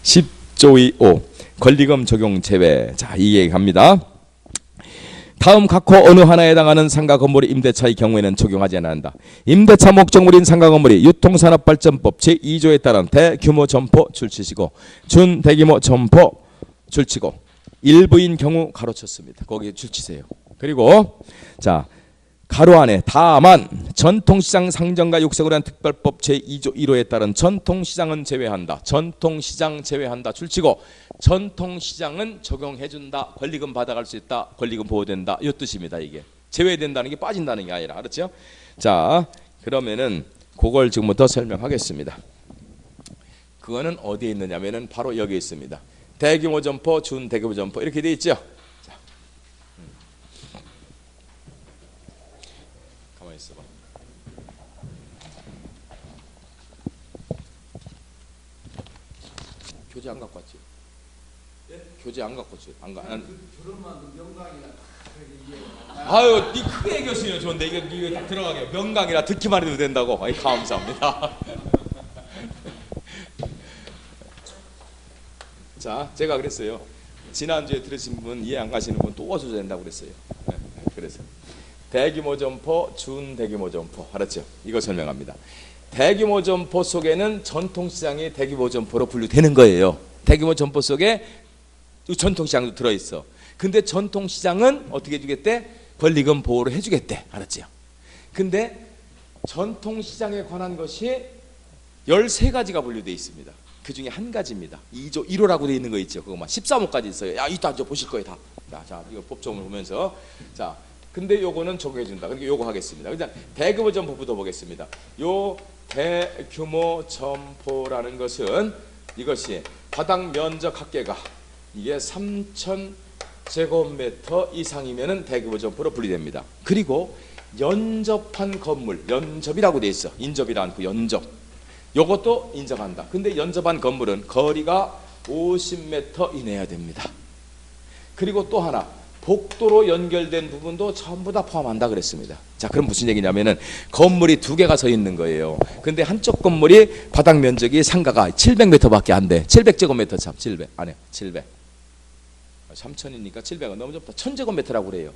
10조의 5 권리금 적용 제외. 자, 이 얘기 갑니다. 다음 각호 어느 하나에 해당하는 상가 건물의 임대차의 경우에는 적용하지 않는다. 임대차 목적물인 상가 건물이 유통산업발전법 제2조에 따른 대규모 점포 출치시고 준대규모 점포 출치고 일부인 경우 가로쳤습니다. 거기에 출치세요. 그리고 자, 가로 안에 다만 전통시장 상정과 육성을 한 특별법 제2조 1호에 따른 전통시장은 제외한다. 전통시장 제외한다. 출치고 전통시장은 적용해준다. 권리금 받아갈 수 있다. 권리금 보호된다. 이 뜻입니다. 이게 제외된다는 게 빠진다는 게 아니라. 알았죠? 자, 그러면은 그걸 지금부터 설명하겠습니다. 그거는 어디에 있느냐면은 바로 여기 있습니다. 대규모 점포, 준대규모 점포 이렇게 돼 있죠? 있어봐. 교재 안 갖고 왔지? 네? 교재 안 갖고 왔지? 안 가. 아유, 니 크게 얘기했으면 좋은데 이거 딱 들어가게. 명강이라 듣기만 해도 된다고. 아이, 감사합니다. 자, 제가 그랬어요. 지난주에 들으신 분 이해 안 가시는 분 또 와줘야 된다고 그랬어요. 네, 그래서. 대규모 점포, 준대규모 점포. 알았죠? 이거 설명합니다. 대규모 점포 속에는 전통시장이 대규모 점포로 분류되는 거예요. 대규모 점포 속에 전통시장도 들어있어. 근데 전통시장은 어떻게 해주겠대? 권리금 보호를 해주겠대. 알았죠? 근데 전통시장에 관한 것이 13가지가 분류되어 있습니다. 그 중에 한 가지입니다. 2조 1호라고 되어 있는 거 있죠? 그거만 13호까지 있어요. 야, 이따 저 보실 거예요, 다. 자, 이거 법정을 보면서. 자, 근데 요거는 적용해준다. 그러니까 요거 하겠습니다. 일단 대규모 점포부터 보겠습니다. 요 대규모 점포라는 것은 이것이 바닥 면적 합계가 이게 3,000제곱미터 이상이면은 대규모 점포로 분리됩니다. 그리고 연접한 건물, 연접이라고 돼 있어. 인접이라 않고 연접. 요것도 인정한다. 근데 연접한 건물은 거리가 50m 이내야 됩니다. 그리고 또 하나. 복도로 연결된 부분도 전부 다 포함한다 그랬습니다. 자, 그럼 무슨 얘기냐면은 건물이 두 개가 서 있는 거예요. 근데 한쪽 건물이 바닥 면적이 상가가 700m밖에 안 돼. 700제곱미터 참 700 아니야 700. 3,000이니까 700은 너무 좁다. 1,000제곱미터라고 그래요.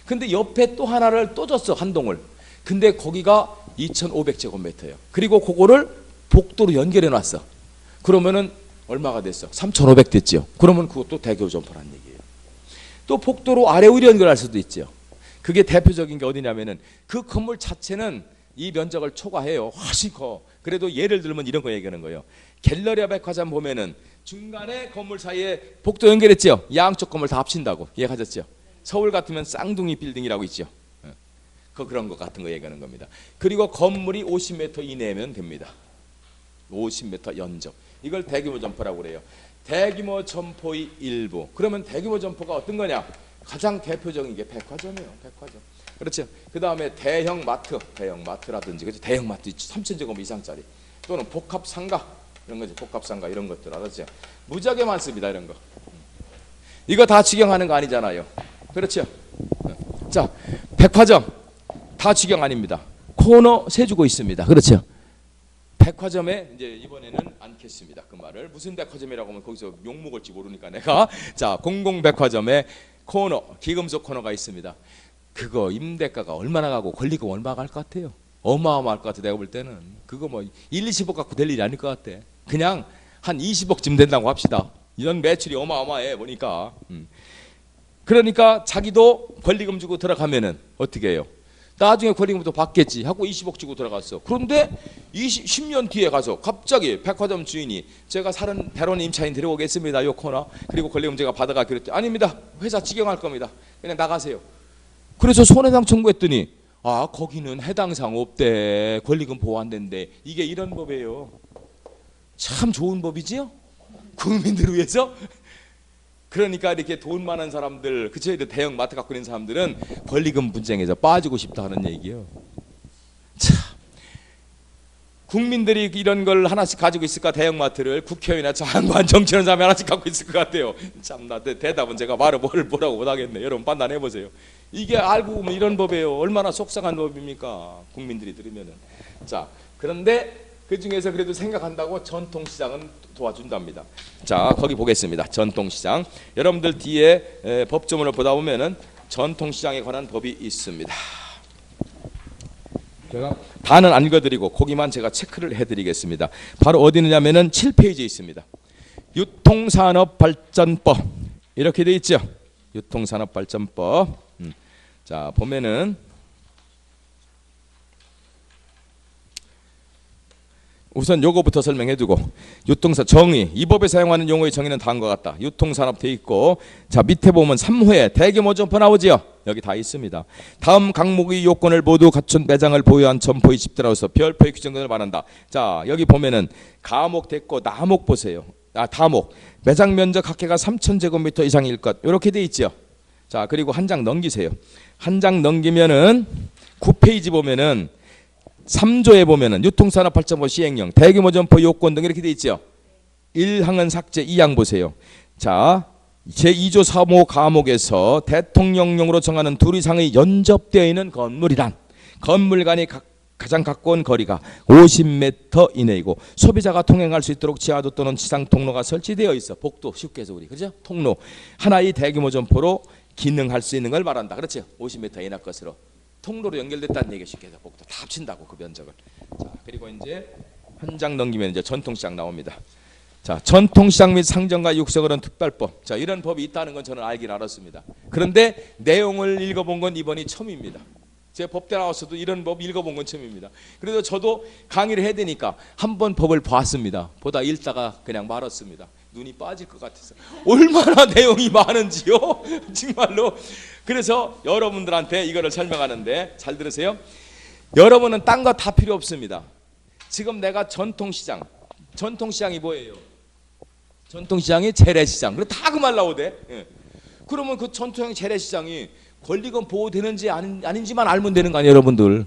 근데 옆에 또 하나를 또 줬어, 한 동을. 근데 거기가 2,500제곱미터예요. 그리고 그거를 복도로 연결해 놨어. 그러면은 얼마가 됐어? 3,500 됐죠. 그러면 그것도 대규모 점포란 얘기예요. 또 복도로 아래 위로 연결할 수도 있죠. 그게 대표적인 게 어디냐면은 그 건물 자체는 이 면적을 초과해요. 훨씬 커. 그래도 예를 들면 이런 거 얘기하는 거예요. 갤러리아 백화점 보면은 중간에 건물 사이에 복도 연결했죠. 양쪽 건물 다 합친다고 이해하셨죠? 서울 같으면 쌍둥이 빌딩이라고 있죠. 그런 거 같은 거 얘기하는 겁니다. 그리고 건물이 50m 이내면 됩니다. 50m 연접. 이걸 대규모 점포라고 그래요. 대규모 점포의 일부. 그러면 대규모 점포가 어떤 거냐? 가장 대표적인 게 백화점이에요. 백화점. 그렇죠. 그 다음에 대형 마트, 대형 마트라든지, 그렇죠? 대형 마트 3,000제곱 이상짜리. 또는 복합 상가 이런 거지. 복합 상가 이런 것들 알았죠? 무지하게 많습니다. 이런 거. 이거 다 직영하는 거 아니잖아요. 그렇죠? 자, 백화점 다 직영 아닙니다. 코너 세주고 있습니다. 그렇죠? 백화점에 이제 이번에는 않겠습니다. 그 말을 무슨 백화점이라고 하면 거기서 욕 먹을지 모르니까 내가 자 공공백화점에 코너 기금속 코너가 있습니다. 그거 임대가가 얼마나 가고 권리금 얼마 갈 것 같아요? 어마어마할 것 같아. 내가 볼 때는 그거 뭐 1, 20억 갖고 될 일이 아닐 것 같아. 그냥 한 20억쯤 된다고 합시다. 이런 매출이 어마어마해 보니까. 그러니까 자기도 권리금 주고 들어가면은 어떻게 해요? 나중에 권리금부터 받겠지 하고 20억 주고 들어갔어. 그런데 10년 뒤에 가서 갑자기 백화점 주인이 제가 사는 대론 임차인 데려오겠습니다. 요 코너. 그리고 권리금 제가 받아가기로 했더니 아닙니다. 회사 직영할 겁니다. 그냥 나가세요. 그래서 손해상 청구했더니 아 거기는 해당사항 없대. 권리금 보호 안 된대. 이게 이런 법이에요. 참 좋은 법이지요? 국민들을 위해서? 그러니까 이렇게 돈 많은 사람들, 그쵸? 대형 마트 갖고 있는 사람들은 권리금 분쟁에서 빠지고 싶다 하는 얘기예요. 참, 국민들이 이런 걸 하나씩 가지고 있을까? 대형 마트를 국회의원이나 장관 정치하는 사람이 하나씩 갖고 있을 것 같아요. 참나 대답은 제가 말을 뭐라고 못하겠네. 여러분 판단해 보세요. 이게 알고 보면 이런 법이에요. 얼마나 속상한 법입니까? 국민들이 들으면은. 자, 그런데 그 중에서 그래도 생각한다고 전통시장은 도와준답니다. 자, 거기 보겠습니다. 전통시장. 여러분들 뒤에 법조문을 보다 보면은 전통시장에 관한 법이 있습니다. 제가 다는 안 읽어드리고 거기만 제가 체크를 해드리겠습니다. 바로 어디 있느냐면은 7페이지에 있습니다. 유통산업발전법 이렇게 돼 있죠. 유통산업발전법. 자, 보면은 우선 요거부터 설명해두고 유통사 정의 이 법에 사용하는 용어의 정의는 다음과 같다. 유통산업 돼 있고 자 밑에 보면 3호에 대규모 점포 나오지요. 여기 다 있습니다. 다음 항목의 요건을 모두 갖춘 매장을 보유한 점포의 집들로서 별표의 규정을 말한다. 자 여기 보면은 가목 됐고 나목 보세요. 다목 매장 면적 합계가 3,000제곱미터 이상일 것 이렇게 돼 있죠. 자 그리고 한 장 넘기세요. 한 장 넘기면은 9페이지 보면은 3조에 보면은 유통산업발전법 시행령 대규모 점포 요건 등 이렇게 돼 있죠. 1항은 삭제 2항 보세요. 자 제2조 3호 가목에서 대통령령으로 정하는 둘 이상의 연접되어 있는 건물이란 건물 간의 가장 가까운 거리가 50m 이내이고 소비자가 통행할 수 있도록 지하도 또는 지상 통로가 설치되어 있어. 복도 쉽게 해서 우리 그죠? 통로 하나의 대규모 점포로 기능할 수 있는 걸 말한다. 그렇죠? 50m 이내 것으로 통로로 연결됐다는 얘기 쉽게 해서 복도 다 합친다고 그 면적을. 자 그리고 이제 한 장 넘기면 이제 전통시장 나옵니다. 자 전통시장 및 상점과 육성을 한 특별법. 자 이런 법이 있다는 건 저는 알긴 알았습니다. 그런데 내용을 읽어본 건 이번이 처음입니다. 제 법대 나와서도 이런 법 읽어본 건 처음입니다. 그래서 저도 강의를 해야 되니까 한번 법을 봤습니다. 보다 읽다가 그냥 말았습니다. 눈이 빠질 것 같아서 얼마나 내용이 많은지요. 정말로. 그래서 여러분들한테 이거를 설명하는데 잘 들으세요. 여러분은 딴 거 다 필요 없습니다. 지금 내가 전통시장이 뭐예요? 전통시장이 재래시장. 그래 다 그 말 나오대. 예. 그러면 그 전통시장 재래시장이 권리금 보호되는지 아닌지만 알면 되는 거 아니에요, 여러분들?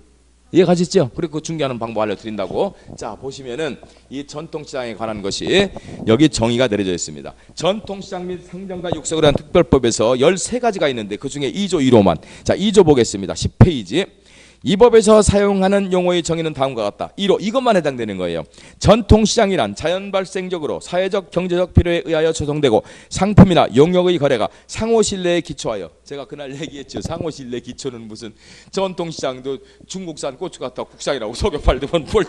이해가시죠? 그리고 중개하는 방법 알려드린다고. 자 보시면은 이 전통시장에 관한 것이 여기 정의가 내려져 있습니다. 전통시장 및 상점과 육성을 한 특별법에서 13가지가 있는데 그 중에 2조 1호만. 자 2조 보겠습니다. 10페이지. 이 법에서 사용하는 용어의 정의는 다음과 같다. 1호 이것만 해당되는 거예요. 전통시장이란 자연발생적으로 사회적 경제적 필요에 의하여 조성되고 상품이나 용역의 거래가 상호신뢰에 기초하여 제가 그날 얘기했죠. 상호신뢰 기초는 무슨 전통시장도 중국산 고추 갖다 국산이라고 속여 팔더만 뭘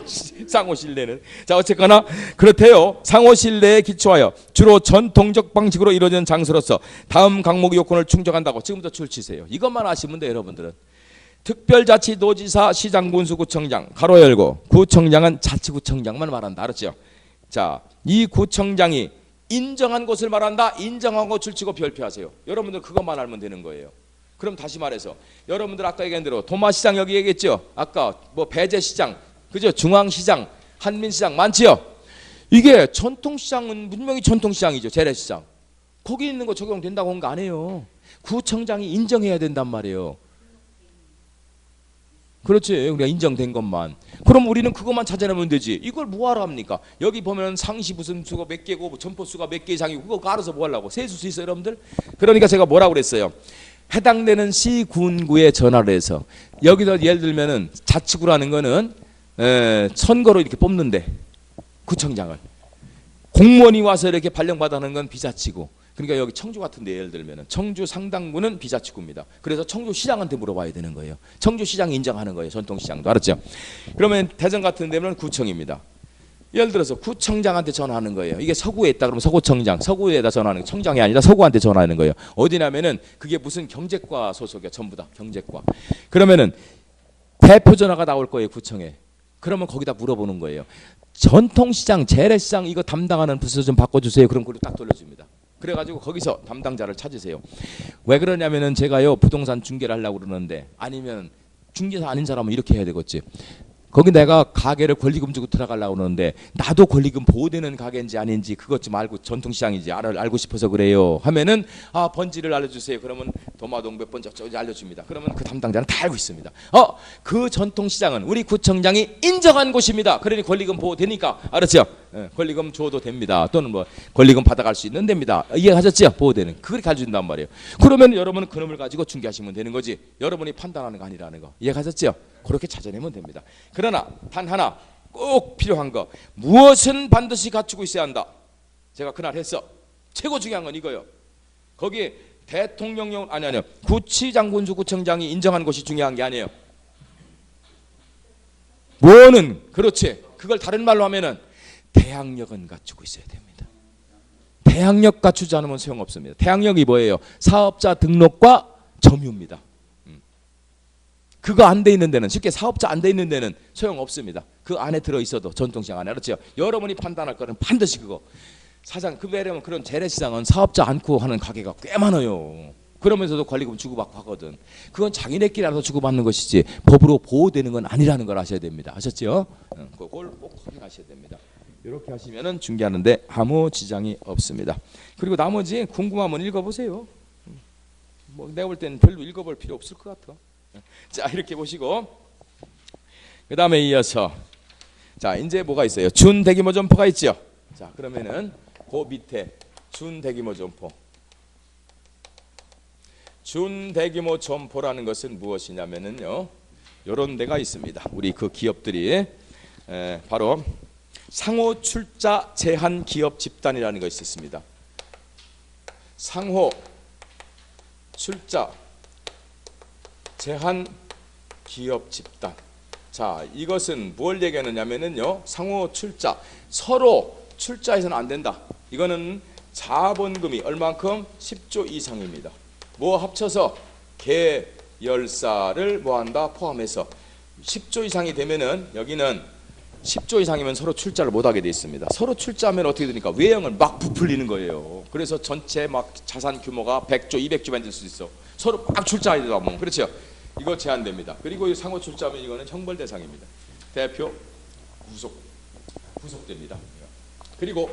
상호신뢰는. 자 어쨌거나 그렇대요. 상호신뢰에 기초하여 주로 전통적 방식으로 이루어지는 장소로서 다음 항목의 요건을 충족한다고 지금부터 줄치세요. 이것만 아시면 돼요 여러분들은. 특별자치도지사 시장군수구청장 가로 열고 구청장은 자치구청장만 말한다. 알았죠? 자, 이 구청장이 인정한 곳을 말한다. 인정한 곳 줄치고 별표하세요. 여러분들 그것만 알면 되는 거예요. 그럼 다시 말해서 여러분들 아까 얘기한 대로 도마시장 여기 얘기했죠? 아까 뭐 배제시장, 그죠? 중앙시장, 한민시장 많지요? 이게 전통시장은 분명히 전통시장이죠. 재래시장. 거기 있는 거 적용된다고 한 거 아니에요. 구청장이 인정해야 된단 말이에요. 그렇지. 그냥 인정된 것만. 그럼 우리는 그것만 찾아내면 되지. 이걸 뭐하러 합니까? 여기 보면 상시 무슨 수가 몇 개고 점포 수가 몇 개 이상이고 그거 알아서 뭐 하려고. 세수 수 있어요 여러분들? 그러니까 제가 뭐라고 그랬어요. 해당되는 시, 군구에 전화를 해서 여기서 예를 들면은 자치구라는 거는 선거로 이렇게 뽑는데 구청장을 공무원이 와서 이렇게 발령받아는 건 비자치구. 그러니까 여기 청주 같은데 예를 들면 청주 상당구는 비자치구입니다. 그래서 청주시장한테 물어봐야 되는 거예요. 청주시장이 인정하는 거예요. 전통시장도. 알았죠? 그러면 대전 같은 데는 구청입니다. 예를 들어서 구청장한테 전화하는 거예요. 이게 서구에 있다 그러면 서구청장, 서구에다 전화하는 거예요. 청장이 아니라 서구한테 전화하는 거예요. 어디냐면은 그게 무슨 경제과 소속이야. 전부 다 경제과. 그러면은 대표 전화가 나올 거예요. 구청에. 그러면 거기다 물어보는 거예요. 전통시장, 재래시장 이거 담당하는 부서 좀 바꿔주세요. 그럼 그걸로 딱 돌려줍니다. 그래가지고 거기서 담당자를 찾으세요. 왜 그러냐면은 제가요 부동산 중개를 하려고 그러는데 아니면 중개사 아닌 사람은 이렇게 해야 되겠지. 거기 내가 가게를 권리금 주고 들어가려고 그러는데 나도 권리금 보호되는 가게인지 아닌지 그것 좀 알고 전통시장인지 알고 싶어서 그래요 하면은 아 번지를 알려주세요. 그러면 도마동 몇 번 저쪽에 알려줍니다. 그러면 그 담당자는 다 알고 있습니다. 그 전통시장은 우리 구청장이 인정한 곳입니다. 그러니 권리금 보호되니까. 알았죠? 권리금 줘도 됩니다. 또는 뭐 권리금 받아갈 수 있는 데입니다. 이해하셨죠? 보호되는 그걸 가져준단 말이에요. 그러면 여러분은 그놈을 가지고 중개하시면 되는 거지. 여러분이 판단하는 거 아니라는 거. 이해하셨죠? 그렇게 찾아내면 됩니다. 그러나 단 하나 꼭 필요한 거 무엇은 반드시 갖추고 있어야 한다. 제가 그날 했어. 최고 중요한 건 이거요. 거기 대통령령 아니요 구치장군수 구청장이 인정한 것이 중요한 게 아니에요. 뭐는 그렇지. 그걸 다른 말로 하면은 대항력은 갖추고 있어야 됩니다. 대항력 갖추지 않으면 소용없습니다. 대항력이 뭐예요? 사업자 등록과 점유입니다. 그거 안 돼 있는 데는, 쉽게 사업자 안 돼 있는 데는 소용없습니다. 그 안에 들어있어도, 전통시장 안에. 그렇죠? 여러분이 판단할 거는 반드시 그거. 사장, 그 외에는 그런 재래시장은 사업자 않고 하는 가게가 꽤 많아요. 그러면서도 권리금 주고받고 하거든. 그건 자기네끼리 알아서 주고받는 것이지 법으로 보호되는 건 아니라는 걸 아셔야 됩니다. 아셨죠? 그걸 꼭 확인하셔야 됩니다. 이렇게 하시면은 중개하는데 아무 지장이 없습니다. 그리고 나머지 궁금하면 읽어보세요. 뭐 내가 볼 때는 별로 읽어볼 필요 없을 것 같아. 자, 이렇게 보시고 그 다음에 이어서 자, 이제 뭐가 있어요? 준대규모 점포가 있죠. 자, 그러면은 그 밑에 준대규모 점포. 준대규모 점포라는 것은 무엇이냐면은요, 이런 데가 있습니다. 우리 그 기업들이 바로 상호 출자 제한 기업 집단이라는 것이 있습니다. 상호 출자 제한 기업 집단. 자, 이것은 뭘 얘기하느냐면은요, 상호 출자, 서로 출자해서는 안 된다. 이거는 자본금이 얼만큼? 10조 이상입니다. 뭐 합쳐서 계열사를 뭐한다? 포함해서 10조 이상이 되면은, 여기는 10조 이상이면 서로 출자를 못하게 돼 있습니다. 서로 출자하면 어떻게 되니까 외형을 막 부풀리는 거예요. 그래서 전체 막 자산 규모가 100조, 200조만 될 수 있어. 서로 막 출자해야 되다 보면. 그렇죠? 이거 제한됩니다. 그리고 상호 출자하면 이거는 형벌 대상입니다. 대표 구속됩니다. 그리고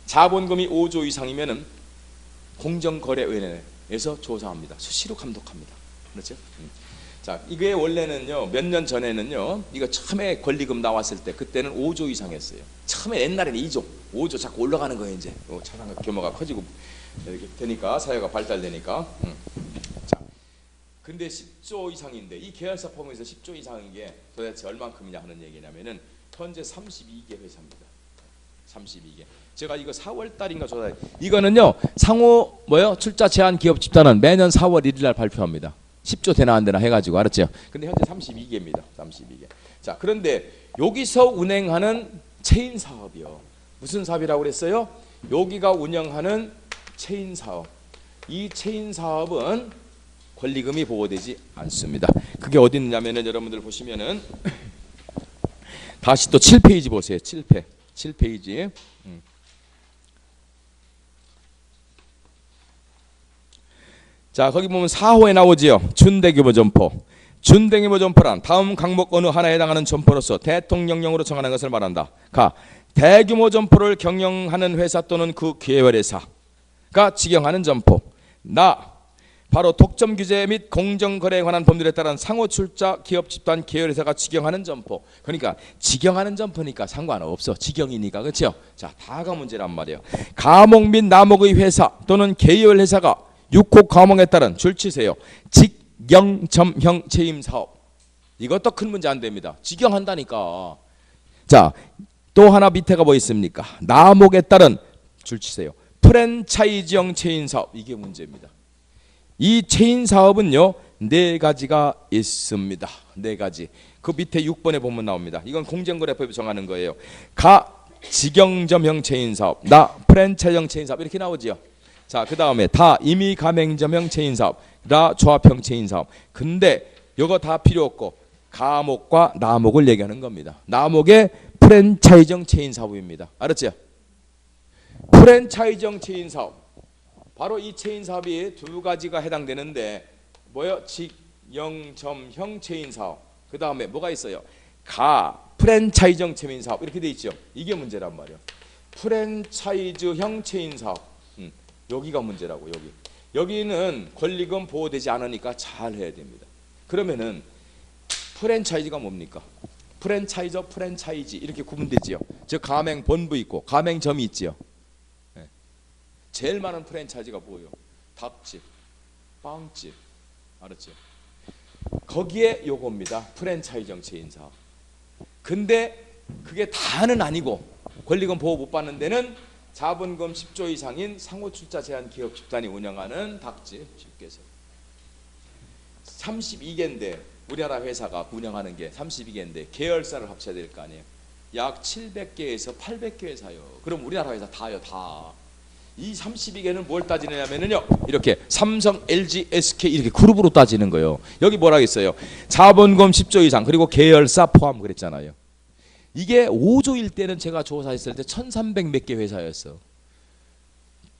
자본금이 5조 이상이면은 공정거래위원회에서 조사합니다. 수시로 감독합니다. 그렇죠? 자, 이게 원래는요, 몇 년 전에는요, 이거 처음에 권리금 나왔을 때 그때는 5조 이상이었어요. 처음에 옛날에는 2조, 5조 자꾸 올라가는 거예요. 이제 자산 규모가 커지고 이렇게 되니까, 사회가 발달되니까. 자, 근데 10조 이상인데 이 계열사 포함해서 10조 이상인 게 도대체 얼만큼이냐 하는 얘기냐면은 현재 32개 회사입니다. 32개. 제가 이거 4월 달인가 조사해. 이거는요, 상호 출자 제한 기업 집단은 매년 4월 1일 날 발표합니다. 10조 되나 안 되나 해가지고. 알았죠? 근데 현재 32개입니다. 32개. 자, 그런데 여기서 운행하는 체인 사업이요. 무슨 사업이라고 그랬어요? 여기가 운영하는 체인 사업. 이 체인 사업은 권리금이 보호되지 않습니다. 그게 어디 있냐면은 여러분들 보시면은 다시 또 7페이지 보세요. 7페이지. 자, 거기 보면 4호에 나오지요. 준대규모 점포. 준대규모 점포란 다음 항목 어느 하나에 해당하는 점포로서 대통령령으로 정하는 것을 말한다. 가. 대규모 점포를 경영하는 회사 또는 그 계열회사가 직영하는 점포. 나. 바로 독점 규제 및 공정거래에 관한 법률에 따른 상호 출자 기업 집단 계열회사가 직영하는 점포. 그러니까 직영하는 점포니까 상관없어. 직영이니까. 그렇죠? 자, 다가 문제란 말이에요. 가목 및 남목의 회사 또는 계열회사가 6호 과목에 따른 줄치세요. 직영점형 체임 사업. 이것도 큰 문제 안 됩니다. 직영한다니까. 자, 또 하나 밑에가 뭐 있습니까? 남목에 따른 줄치세요. 프랜차이즈형 체인 사업. 이게 문제입니다. 이 체인 사업은요, 4가지가 있습니다. 4가지. 그 밑에 6번에 보면 나옵니다. 이건 공정거래법이 정하는 거예요. 가 직영점형 체인 사업, 나 프랜차이즈형 체인 사업 이렇게 나오지요. 자, 그 다음에 다 임의 가맹점형 체인 사업, 나 조합형 체인 사업. 근데 이거 다 필요 없고 가목과 나목을 얘기하는 겁니다. 나목의 프랜차이즈형 체인 사업입니다. 알았죠? 프랜차이즈형 체인 사업. 바로 이 체인 사업이 2가지가 해당되는데 뭐요? 직영점형 체인 사업. 그 다음에 뭐가 있어요? 가 프랜차이즈형 체인 사업 이렇게 돼 있죠. 이게 문제란 말이에요. 프랜차이즈형 체인 사업. 여기가 문제라고. 여기는 권리금 보호되지 않으니까 잘 해야 됩니다. 그러면은 프랜차이즈가 뭡니까? 프랜차이저, 프랜차이즈 이렇게 구분되지요. 즉 가맹 본부 있고 가맹점이 있지요. 제일 많은 프랜차이즈가 뭐예요? 닭집, 빵집, 알았죠? 거기에 요겁니다. 프랜차이즈형 체인 사업. 근데 그게 다는 아니고 권리금 보호 못 받는 데는 자본금 10조 이상인 상호출자 제한 기업 집단이 운영하는 닭집, 쉽게 해서 32개인데 우리나라 회사가 운영하는 게 32개인데 계열사를 합쳐야 될 거 아니에요. 약 700개에서 800개 회사요. 그럼 우리나라 회사 다요, 다. 이 32개는 뭘 따지느냐면요, 이렇게 삼성, LG, SK 이렇게 그룹으로 따지는 거예요. 여기 뭐라 했어요? 자본금 10조 이상 그리고 계열사 포함 그랬잖아요. 이게 5조일 때는 제가 조사했을 때 1300 몇 개 회사였어.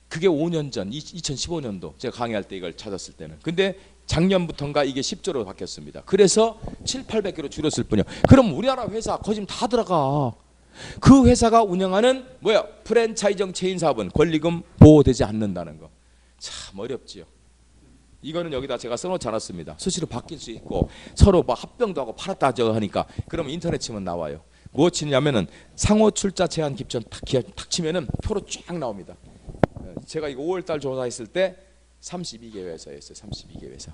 그게 5년 전 2015년도 제가 강의할 때 이걸 찾았을 때는. 근데 작년부터인가 이게 10조로 바뀌었습니다. 그래서 7,800개로 줄였을 뿐이요. 그럼 우리나라 회사 거의 지금 다 들어가. 그 회사가 운영하는 뭐야? 프랜차이즈 체인 사업은 권리금 보호되지 않는다는 거. 참 어렵지요. 이거는 여기다 제가 써놓지 않았습니다. 수시로 바뀔 수 있고 서로 막 합병도 하고 팔았다 하니까 그러면 인터넷 치면 나와요. 무엇 치냐면은 상호 출자 제한 기전 탁 치면은 표로 쫙 나옵니다. 제가 이거 5월달 조사했을 때 32개 회사였어요. 32개 회사.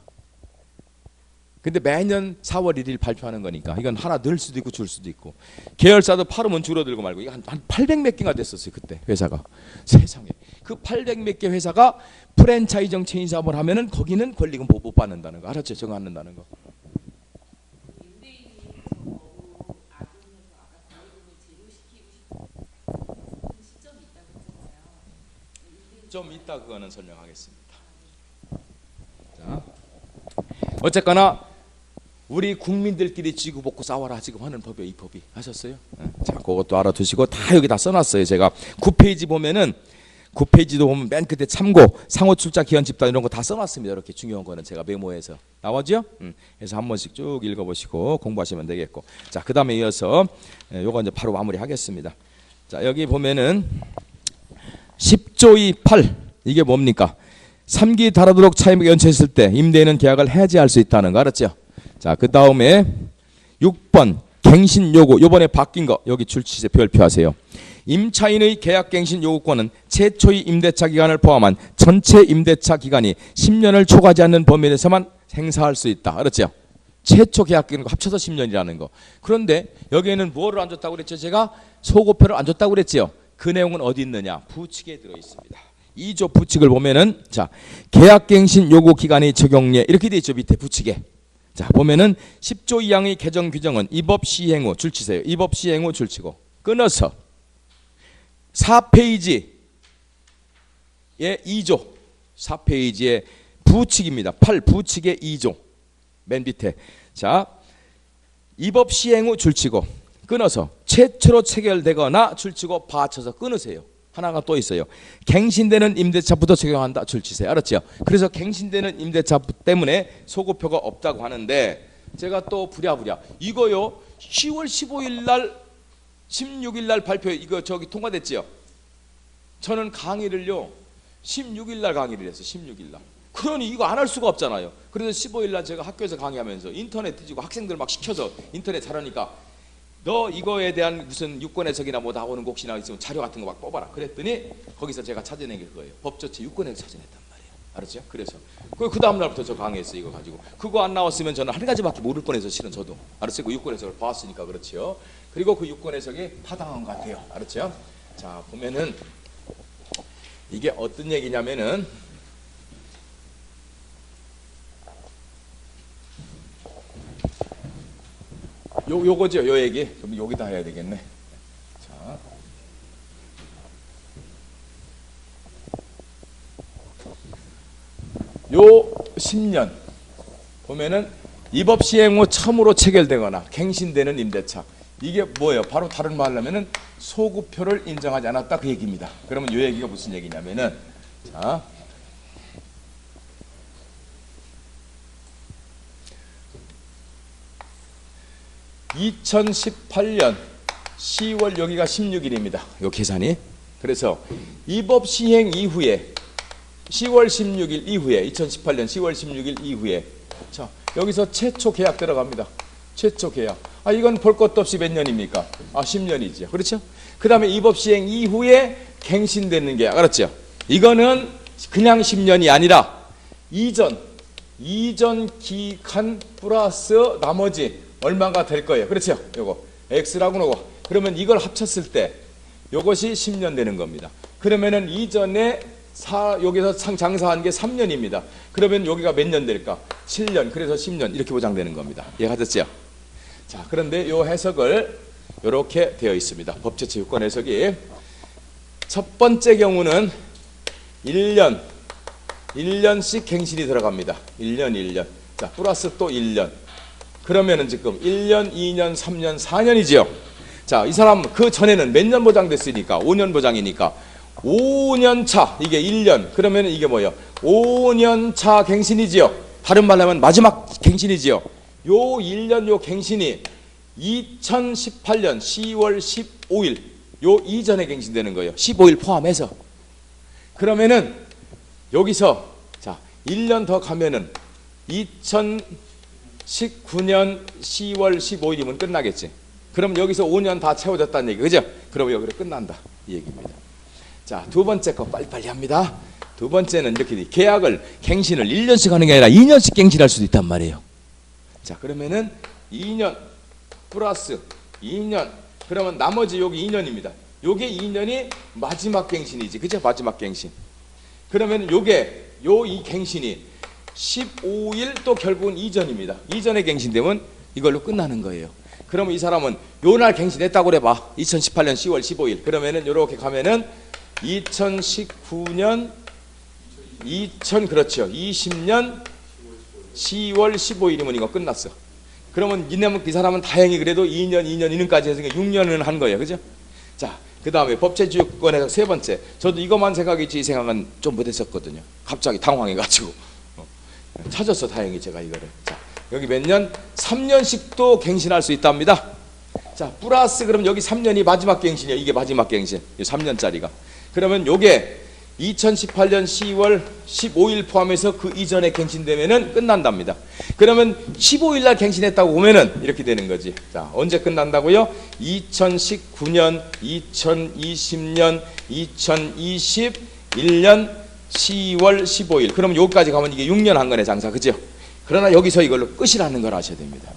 근데 매년 4월 1일 발표하는 거니까 이건 하나 늘 수도 있고 줄 수도 있고, 계열사도 팔으면 줄어들고 말고 이게 한 800 몇 개가 됐었어요. 그때 회사가. 세상에. 그 800 몇 개 회사가 프랜차이즈 체인 사업을 하면은 거기는 권리금 보호 못 받는다는 거. 알았죠? 정않는다는 거. 좀 이따 그거는 설명하겠습니다. 자, 어쨌거나 우리 국민들끼리 지구 먹고 싸워라 지금 하는 법이에요. 이 법이. 아셨어요? 자, 그것도 알아두시고 다 여기 다 써놨어요. 제가 9페이지 보면은 9페이지도 보면 맨 끝에 참고 상호 출자 기한 집단 이런 거 다 써놨습니다. 이렇게 중요한 거는 제가 메모해서 나오죠? 그래서 한 번씩 쭉 읽어보시고 공부하시면 되겠고, 자, 그 다음에 이어서 요거 이제 바로 마무리하겠습니다. 자, 여기 보면은 10조의 8 이게 뭡니까? 3기 달하도록 차임을 연체했을 때 임대인은 계약을 해지할 수 있다는 거 알았죠? 자, 그 다음에 6번 갱신 요구, 요번에 바뀐 거 여기 출시세 별표하세요. 임차인의 계약갱신 요구권은 최초의 임대차 기간을 포함한 전체 임대차 기간이 10년을 초과하지 않는 범위 내에서만 행사할 수 있다. 알았죠? 최초 계약 기간과 합쳐서 10년이라는 거. 그런데 여기에는 뭐를 안 줬다고 그랬죠? 제가 소고표를 안 줬다고 그랬지요? 그 내용은 어디 있느냐? 부칙에 들어 있습니다. 2조 부칙을 보면은, 자, 계약갱신 요구 기간의 적용례 이렇게 돼 있죠. 밑에 부칙에. 자, 보면은 10조 이항의 개정 규정은 이 법 시행 후 줄치세요. 이 법 시행 후 줄치고 끊어서 4페이지의 2조 4페이지의 부칙입니다. 8 부칙의 2조 맨 밑에. 자, 이 법 시행 후 줄치고 끊어서 최초로 체결되거나 줄치고 받쳐서 끊으세요. 하나가 또 있어요. 갱신되는 임대차부터 적용한다. 줄치세요. 알았죠? 그래서 갱신되는 임대차 때문에 소고표가 없다고 하는데, 제가 또 부랴부랴 이거요 10월 15일 날 16일 날 발표 이거 저기 통과됐지요? 저는 강의를요 16일 날 강의를 했어요. 16일 날. 그러니 이거 안 할 수가 없잖아요. 그래서 15일 날 제가 학교에서 강의하면서 인터넷 뒤지고 학생들 막 시켜서 인터넷 잘하니까 너 이거에 대한 무슨 유권 해석이나 뭐 나오는 거 혹시나 있으면 자료 같은 거 막 뽑아라. 그랬더니 거기서 제가 찾아낸 게 그거예요. 법조체 유권 해석 찾아냈단 말이에요. 알았죠? 그래서 그 다음 날부터 저 강의했어요. 이거 가지고. 그거 안 나왔으면 저는 한 가지밖에 모를 뻔해서 실은 저도. 알았어요? 그 유권 해석을 봤으니까 그렇지요. 그리고 그 유권 해석이 타당한 것 같아요. 알았죠? 자, 보면은 이게 어떤 얘기냐면은 요거죠. 요 얘기. 그럼 여기다 해야 되겠네. 자. 요 10년 보면은 이 법 시행 후 처음으로 체결되거나 갱신되는 임대차. 이게 뭐예요? 바로 다른 말로 하면은 소구표를 인정하지 않았다 그 얘기입니다. 그러면 요 얘기가 무슨 얘기냐면은, 자, (2018년 10월) 여기가 16일입니다. 요 계산이. 그래서 이 법 시행 이후에 10월 16일 이후에 2018년 10월 16일 이후에, 자, 여기서 최초 계약 들어갑니다. 최초 계약. 아, 이건 볼 것도 없이 몇 년입니까? 아, 10년이죠. 그렇죠? 그 다음에 이 법 시행 이후에 갱신되는 계약. 알았죠? 이거는 그냥 10년이 아니라 이전 기간 플러스 나머지 얼마가 될 거예요. 그렇죠? 요거 X라고 놓고. 그러면 이걸 합쳤을 때 이것이 10년 되는 겁니다. 그러면은 이전에 여기서 장사한 게 3년입니다. 그러면 여기가 몇 년 될까? 7년. 그래서 10년 이렇게 보장되는 겁니다. 이해가셨죠? 자, 그런데 이 해석을 이렇게 되어 있습니다. 법제체육권 해석이 첫 번째 경우는 1년씩 갱신이 들어갑니다. 1년. 자, 플러스 또 1년. 그러면은 지금 1년, 2년, 3년, 4년이지요. 자, 이 사람 그 전에는 몇 년 보장됐으니까 5년 보장이니까 5년 차 이게 1년. 그러면 이게 뭐예요? 5년 차 갱신이지요. 다른 말로 하면 마지막 갱신이지요. 요 1년 요 갱신이 2018년 10월 15일 요 이전에 갱신되는 거예요. 15일 포함해서. 그러면은 여기서 자 1년 더 가면은 2019년 10월 15일이면 끝나겠지. 그럼 여기서 5년 다 채워졌다는 얘기, 그죠? 그럼 여기로 끝난다 이 얘기입니다. 자, 두 번째 거 빨리빨리 합니다. 두 번째는 이렇게 돼. 계약을 갱신을 1년씩 하는 게 아니라 2년씩 갱신할 수도 있단 말이에요. 자, 그러면은 2년 플러스 2년. 그러면 나머지 여기 2년입니다. 요게 2년이 마지막 갱신이지, 그죠? 마지막 갱신. 그러면 요게 이 갱신이 15일 또 결국은 이전입니다. 이전에 갱신되면 이걸로 끝나는 거예요. 그러면 이 사람은 요날 갱신했다고 그래봐. 2018년 10월 15일. 그러면은 요렇게 가면은 2019년 그렇죠. 20년 10월 15일이면 이거 끝났어. 그러면 이 사람은 다행히 그래도 2년까지 해서 6년은 한 거예요. 그죠? 자, 그 다음에 법제주권에서 세 번째. 저도 이것만 생각했지 이 생각은 좀 못했었거든요. 갑자기 당황해가지고. 찾았어, 다행히 제가 이거를. 자, 여기 몇 년? 3년씩도 갱신할 수 있답니다. 자, 플러스 그럼 여기 3년이 마지막 갱신이에요. 이게 마지막 갱신. 3년짜리가. 그러면 요게 2018년 10월 15일 포함해서 그 이전에 갱신되면은 끝난답니다. 그러면 15일 날 갱신했다고 보면은 이렇게 되는 거지. 자, 언제 끝난다고요? 2019년, 2020년, 2021년 10월 15일. 그럼 여기까지 가면 이게 6년 한 거네, 장사. 그죠? 그러나 여기서 이걸로 끝이라는 걸 아셔야 됩니다.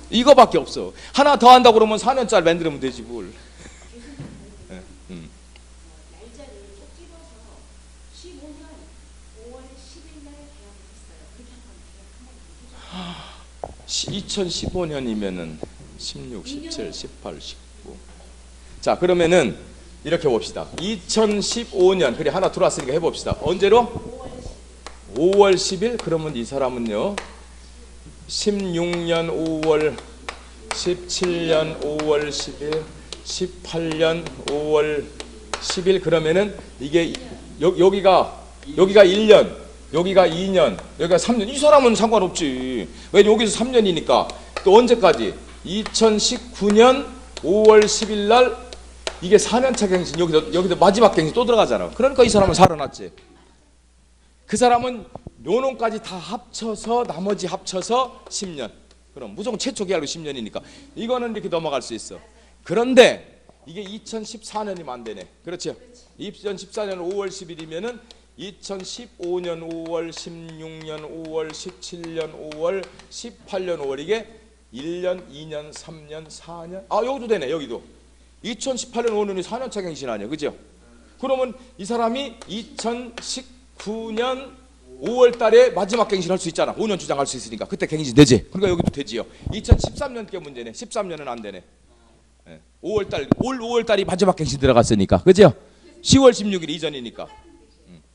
이거밖에 없어. 하나 더 한다고 그러면 4년짜리 만들면 되지 뭘. 날짜를 꼭 집어서 15년 5월 10일 날 계약을 했어요. 그렇게 한번 2015년이면은 16, 17, 18, 19. 자, 그러면은 이렇게 봅시다. 2015년 그래 하나 들어왔으니까 해봅시다. 언제로? 5월 10일. 그러면 이 사람은요 16년 5월 17년 5월 10일 18년 5월 10일. 그러면은 이게 여기가 1년, 여기가 2년, 여기가 3년. 이 사람은 상관없지. 왜? 여기서 3년이니까. 또 언제까지? 2019년 5월 10일 날 이게 4년차 갱신. 여기도 마지막 갱신 또 들어가잖아. 그러니까 이 사람은 살아났지. 그 사람은 요 놈까지 다 합쳐서 나머지 합쳐서 10년. 그럼 무조건 최초 계약으로 10년이니까 이거는 이렇게 넘어갈 수 있어. 그런데 이게 2014년이면 안 되네. 그렇죠? 2014년 5월 10일이면은 2015년 5월, 16년 5월, 17년 5월, 18년 5월. 이게 1년, 2년, 3년, 4년. 아, 여기도 되네. 여기도 2018년 5년이 4년차 갱신 아니야, 그죠? 그러면 이 사람이 2019년 5월 달에 마지막 갱신 할 수 있잖아. 5년 주장할 수 있으니까. 그때 갱신 되지. 그러니까 여기도 되지요. 2013년 게 문제네. 13년은 안 되네. 5월 달, 올 5월 달이 마지막 갱신 들어갔으니까. 그죠? 10월 16일 이전이니까.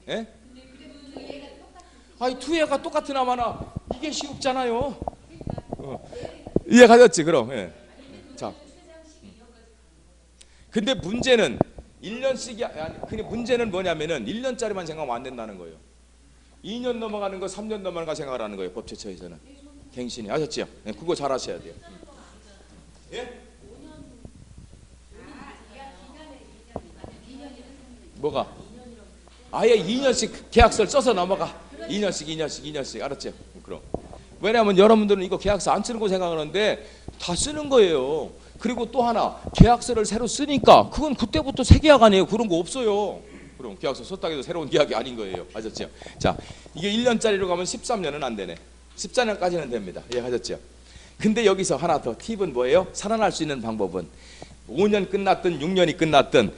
예? 아니, 투회가 똑같으나 마나 이게 쉬웁잖아요. 이해가셨지, 그럼? 예. 자. 근데 문제는 1년씩이 아니, 근데 문제는 뭐냐면은 1년짜리만 생각하면 안 된다는 거예요. 2년 넘어가는 거, 3년 넘어가는 거 생각하라는 거예요. 법제처에서는. 갱신이. 아셨죠? 네, 그거 잘 하셔야 돼요. 예? 뭐가? 아예 2년씩 계약서를 써서 넘어가. 2년씩. 알았죠? 그럼. 왜냐하면 여러분들은 이거 계약서 안 쓰는 거 생각하는데 다 쓰는 거예요. 그리고 또 하나, 계약서를 새로 쓰니까 그건 그때부터 새 계약 아니에요. 그런 거 없어요. 그럼 계약서 썼다고 해도 새로운 계약이 아닌 거예요. 아셨죠? 자, 이게 1년짜리로 가면 13년은 안 되네. 14년까지는 됩니다. 이해하셨죠? 근데 여기서 하나 더 팁은 뭐예요? 살아날 수 있는 방법은 5년 끝났든 6년이 끝났든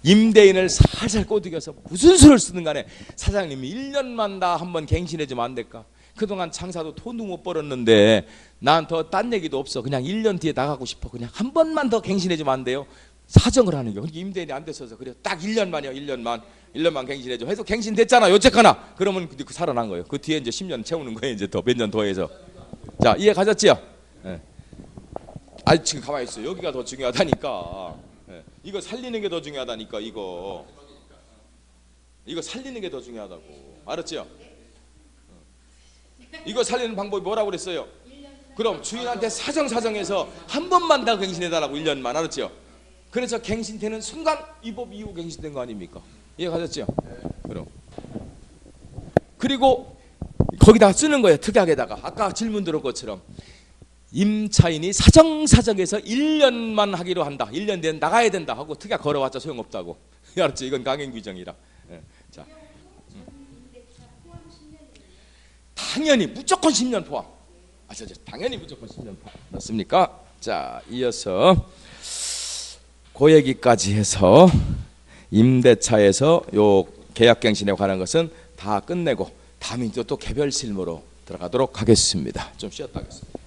임대인을 살살 꼬드겨서 무슨 수를 쓰든 간에 사장님이 1년만 다 한번 갱신해 주면 안 될까? 그동안 장사도 돈도 못 벌었는데 난 더 딴 얘기도 없어. 그냥 1년 뒤에 나가고 싶어. 그냥 한 번만 더 갱신해 주면 안 돼요? 사정을 하는 게. 임대인이 안 됐어서 그래. 딱 1년만이요. 1년만 갱신해 줘. 해서 갱신 됐잖아. 어쨌거나. 그러면 그 살아난 거예요. 그 뒤에 이제 10년 채우는 거예요. 이제 더 몇 년 더 해서. 자, 이해 가셨지요? 예. 아니 지금 가만히 있어요. 여기가 더 중요하다니까. 예. 이거 살리는 게 더 중요하다니까. 이거 살리는 게 더 중요하다고. 알았지요? 이거 살리는 방법이 뭐라고 그랬어요? 그럼 주인한테 사정해서 한 번만 더 갱신해달라고. 1년만. 알았죠? 그래서 갱신되는 순간 이 법 이후 갱신된 거 아닙니까? 이해 가셨죠? 그럼 그리고 거기다가 쓰는 거예요. 특약에다가 아까 질문 들은 것처럼 임차인이 사정해서 1년만 하기로 한다. 1년 뒤에 나가야 된다 하고 특약 걸어왔자 소용없다고. 알았죠? 이건 강행 규정이라. 예. 자, 당연히 무조건 10년 포함. 당연히 무조건 10년 포함. 맞습니까? 자, 이어서 그 얘기까지 해서 임대차에서 요 계약갱신에 관한 것은 다 끝내고 다음에 또 개별 실무로 들어가도록 하겠습니다. 좀 쉬었다 하겠습니다.